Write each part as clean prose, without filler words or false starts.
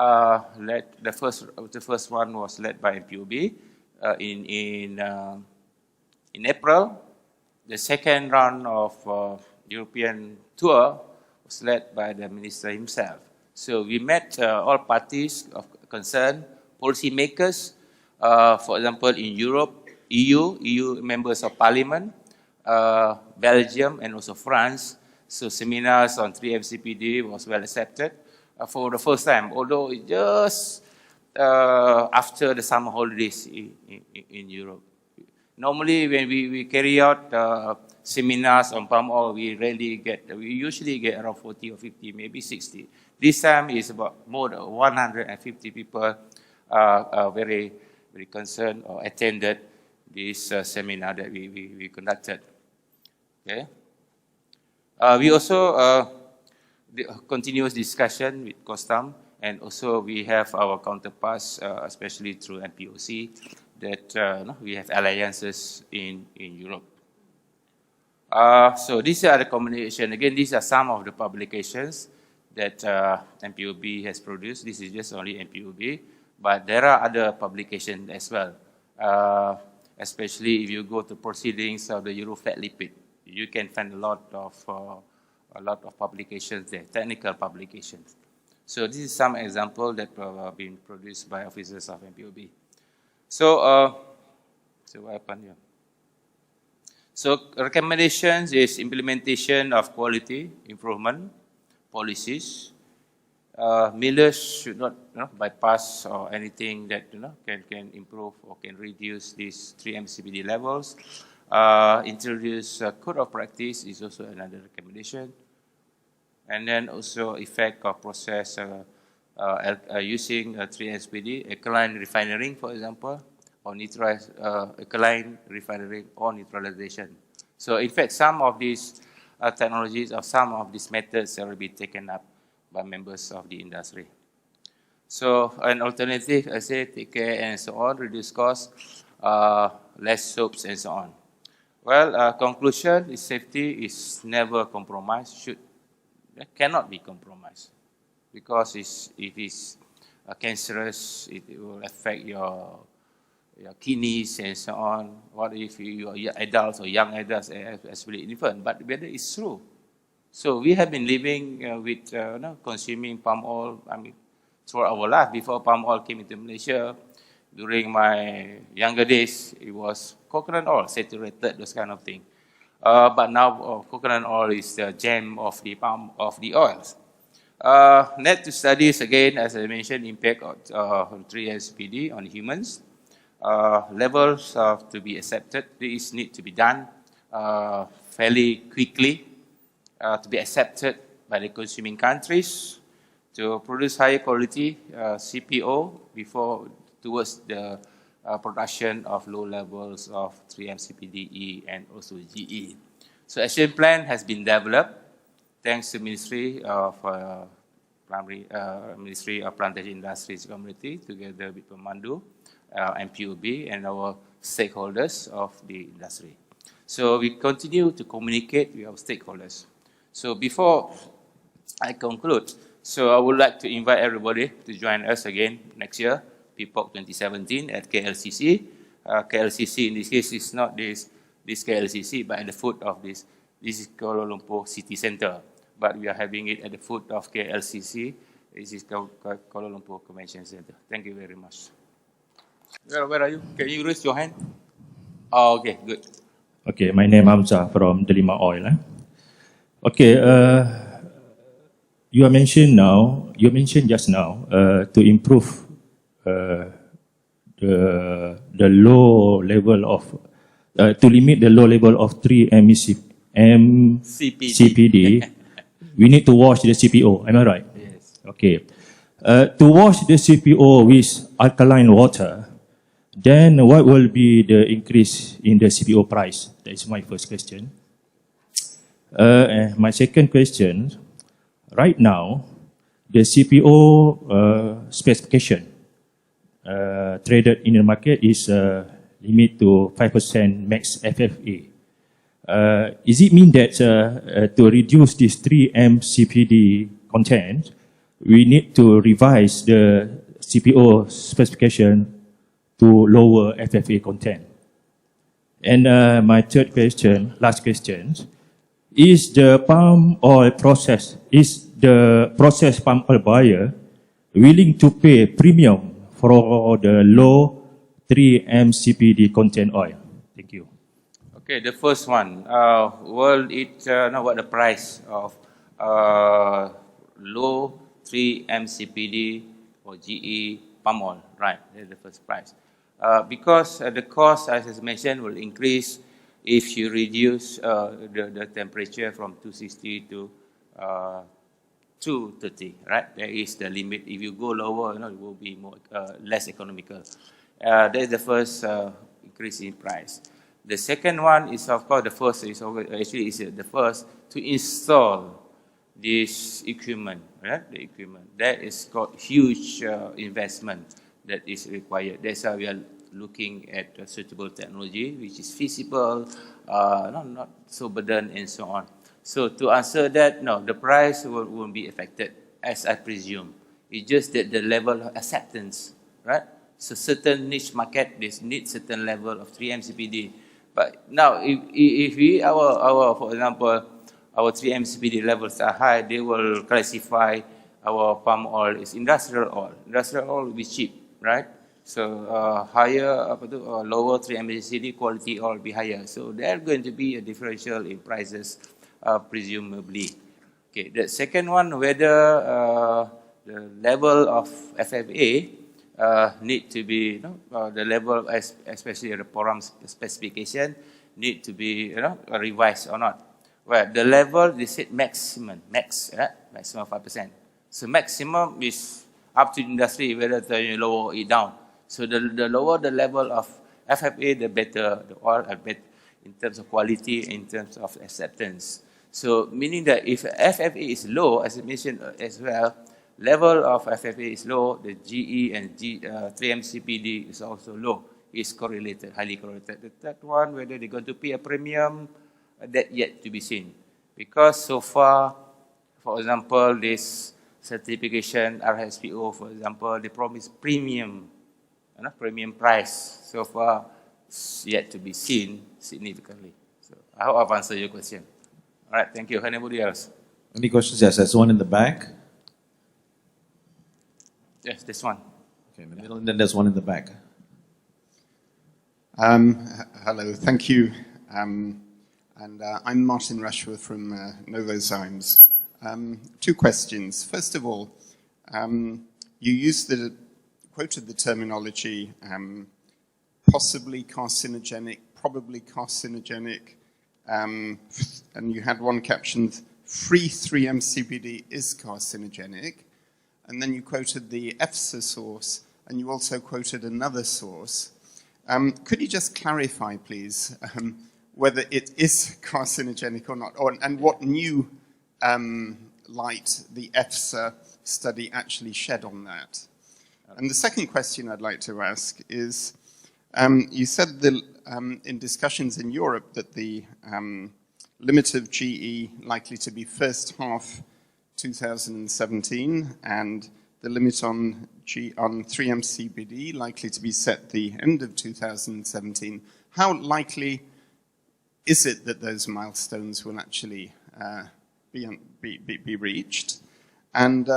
The first one was led by MPOB in April. The second round of European tour was led by the minister himself. So we met all parties of concern, policymakers, for example, in Europe, EU members of parliament, Belgium, and also France. So seminars on 3MCPD was well accepted for the first time, although it just after the summer holidays in Europe. Normally, when we carry out seminars on palm oil, we usually get around 40 or 50, maybe 60. This time is about more than 150 people very concerned or attended this seminar that we conducted. Okay. We also continuous discussion with COSTAM, and also we have our counterparts, especially through MPOC, that we have alliances in Europe. So these are the combination. Again, these are some of the publications that MPOB has produced. This is just only MPOB, but there are other publications as well. Especially if you go to proceedings of the Euroflat lipid, you can find a lot of publications there, technical publications. So this is some example that have been produced by officers of MPOB. So what happened here? So recommendations is implementation of quality improvement policies. Millers should not bypass or anything that can improve or can reduce these 3MCPD levels. Introduce code of practice is also another recommendation. And then also effect of process using 3MCPD, alkaline refinery, for example, or alkaline refinery or neutralization. So in fact, some of these technologies or some of these methods will be taken up by members of the industry. So an alternative, I say, take care and so on, reduce costs, less soaps and so on. Well, conclusion is safety is never compromised, cannot be compromised, because it is cancerous, it will affect your kidneys and so on. What if you are adults or young adults, especially infant, but whether it's true. So we have been living with consuming palm oil, throughout our life. Before palm oil came into Malaysia, during my younger days, it was coconut oil, saturated, those kind of thing. But now coconut oil is the gem of the oils. Net to studies, again, as I mentioned, impact of 3MCPD on humans. Levels to be accepted, this need to be done fairly quickly, to be accepted by the consuming countries, to produce higher quality CPO towards the production of low levels of 3MCPDE and also GE. So action plan has been developed thanks to Ministry of Plantation Industries Community together with Pemandu, MPOB, and our stakeholders of the industry. So we continue to communicate with our stakeholders. So before I conclude, so I would like to invite everybody to join us again next year, PPOC 2017 at KLCC. KLCC in this case is not this KLCC, but at the foot of this. This is Kuala Lumpur City Centre, but we are having it at the foot of KLCC. This is Kuala Lumpur Convention Centre. Thank you very much. Where are you? Can you raise your hand? Oh, okay, good. Okay, my name is Hamza from Delima Oil. Okay, you mentioned just now to improve the low level of to limit the low level of 3MCPD. We need to wash the CPO. Am I right? Yes. Okay. To wash the CPO with alkaline water, then what will be the increase in the CPO price? That is my first question. My second question, right now, the CPO specification traded in the market is limit to 5% max FFA. Is it mean that to reduce this 3MCPD content, we need to revise the CPO specification to lower FFA content. And my third question, last question, is the palm oil process, is the processed palm oil buyer willing to pay premium for the low 3 mCPD content oil? Thank you. Okay, the first one, will it know what the price of low 3 mCPD or GE palm oil, right? That's the first price. Because the cost, as I mentioned, will increase if you reduce the temperature from 260 to 230, right? That is the limit. If you go lower, it will be more less economical. That is the first increase in price. The second one is, of course, the first is actually is the first to install this equipment, right? The equipment that is got huge investment that is required. That's why we are looking at suitable technology which is feasible, not so burden and so on. So to answer that, no, the price won't be affected, as I presume. It's just that the level of acceptance, right? So certain niche market, they need certain level of 3 mCPD. But now, if we, for example, our 3 mCPD levels are high, they will classify our palm oil as industrial oil. Industrial oil will be cheap, right? So higher, lower 3 mCPD quality oil will be higher. So there's going to be a differential in prices, presumably. Okay, the second one, whether the level of FFA need to be, the level, especially the Forum specification, need to be, revised or not. Well, the level, they said maximum, maximum 5%. So maximum is up to the industry whether to lower it down. So the lower the level of FFA, the better the oil, in terms of quality, in terms of acceptance. So meaning that if FFA is low, as I mentioned as well, level of FFA is low, the GE and 3 mCPD is also low. It's correlated, highly correlated. The third one, whether they're going to pay a premium, that yet to be seen. Because so far, for example, this certification, RSPO, for example, they promise premium, premium price. So far, it's yet to be seen significantly. So I hope I've answered your question. All right, thank you. Anybody else? Any questions? Yes, there's one in the back. Yes, this one. Okay, in the middle, and then there's one in the back. Hello, thank you. I'm Martin Rushworth from Novozymes. 2 questions. First of all, you quoted the terminology possibly carcinogenic, probably carcinogenic, and you had one captioned, free 3 mCPD is carcinogenic. And then you quoted the EFSA source, and you also quoted another source. Could you just clarify, please, whether it is carcinogenic or not, and what new light the EFSA study actually shed on that? And the second question I'd like to ask is, you said in discussions in Europe that the limit of GE likely to be first half 2017, and the limit on 3 mCPD likely to be set the end of 2017. How likely is it that those milestones will actually be reached? And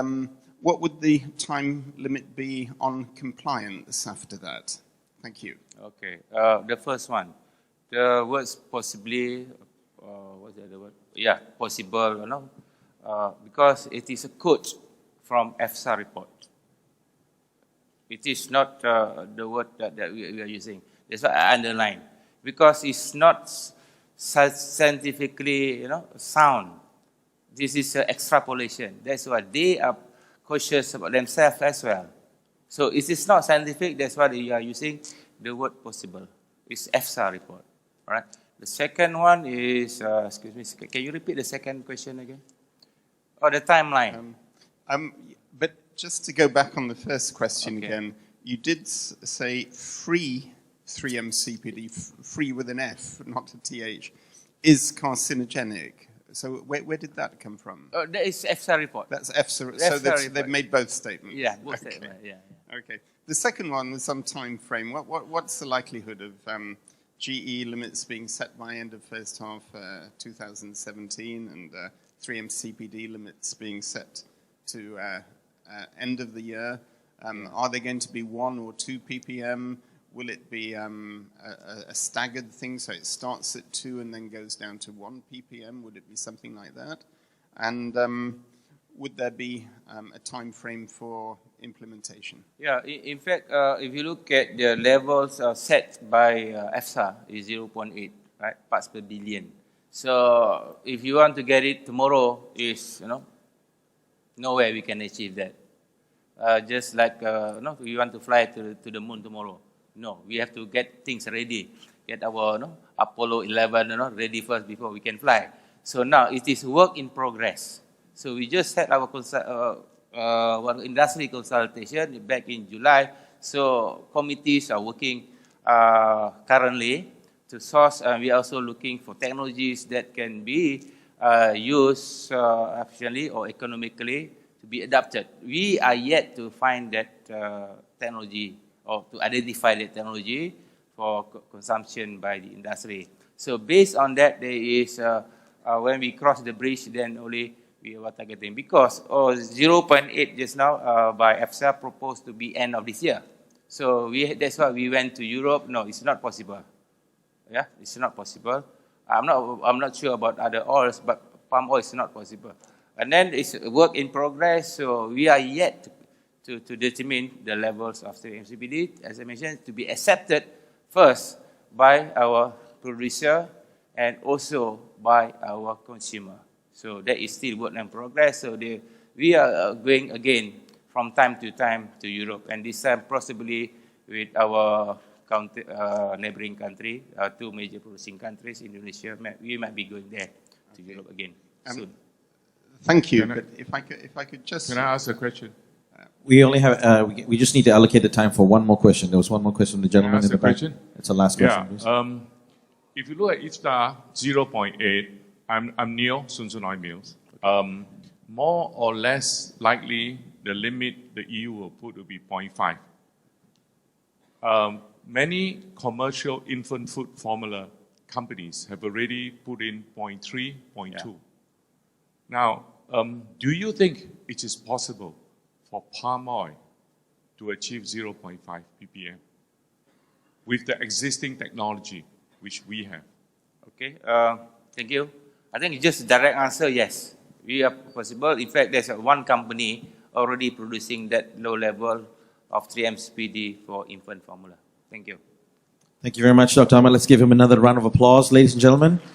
what would the time limit be on compliance after that? Thank you. Okay, the first one, the words possibly, what's the other word? Yeah, possible, because it is a quote from EFSA report. It is not the word that we are using. That's why I underline. Because it's not scientifically, sound. This is an extrapolation. That's why they are cautious about themselves as well. So it is not scientific. That's why they are using the word possible. It's EFSA report. All right. The second one is, excuse me, can you repeat the second question again? Oh, the timeline. But just to go back on the first question again, you did say free 3 mCPD, free with an F, not a TH, is carcinogenic. So where did that come from? That is EFSA report. That's EFSA. EFSA So they've report. made both statements. Yeah, both Okay. statements, yeah. Okay. The second one was some time frame. What's the likelihood of GE limits being set by end of first half 2017 and 3M CPD limits being set to end of the year? Are they going to be 1 or 2 ppm? Will it be a staggered thing, so it starts at 2 and then goes down to 1 ppm? Would it be something like that? And would there be a time frame for implementation? Yeah, in fact, if you look at the levels set by EFSA, is 0.8, right, parts per billion. So if you want to get it tomorrow, is no way we can achieve that. Just like we want to fly to the moon tomorrow. No, we have to get things ready, get our Apollo 11 ready first before we can fly. So now it is work in progress. So we just had our industry consultation back in July. So committees are working currently to source. We are also looking for technologies that can be used efficiently or economically to be adapted. We are yet to find that technology or to identify that technology for consumption by the industry. So based on that, there is, when we cross the bridge, then only we are targeting. Because 0.8 just now by EFSA proposed to be end of this year. So that's why we went to Europe. No, it's not possible. Yeah, it's not possible. I'm not sure about other oils, but palm oil is not possible. And then it's work in progress, so we are yet to determine the levels of the MCPD, as I mentioned, to be accepted first by our producer and also by our consumer. So that is still work in progress. So we are going again from time to time to Europe, and this time possibly with our neighboring country, 2 major producing countries, Indonesia. We might be going there to Europe again soon. Thank you. But if I could just... Can I ask a question? We only have, we just need to allocate the time for one more question. There was one more question from the gentleman in the back. Question? It's the last question, please. If you look at IFTA 0.8, I'm Neil, Sun Sun Oil Mills. More or less likely, the limit the EU will put will be 0.5. Many commercial infant food formula companies have already put in 0.3, 0.2. Yeah. Now, do you think it is possible for palm oil to achieve 0.5 ppm with the existing technology which we have? Okay, thank you. I think just a direct answer, yes. We are possible. In fact, there's one company already producing that low level of 3M SPD for infant formula. Thank you. Thank you very much, Dr. Ahmad. Let's give him another round of applause, ladies and gentlemen.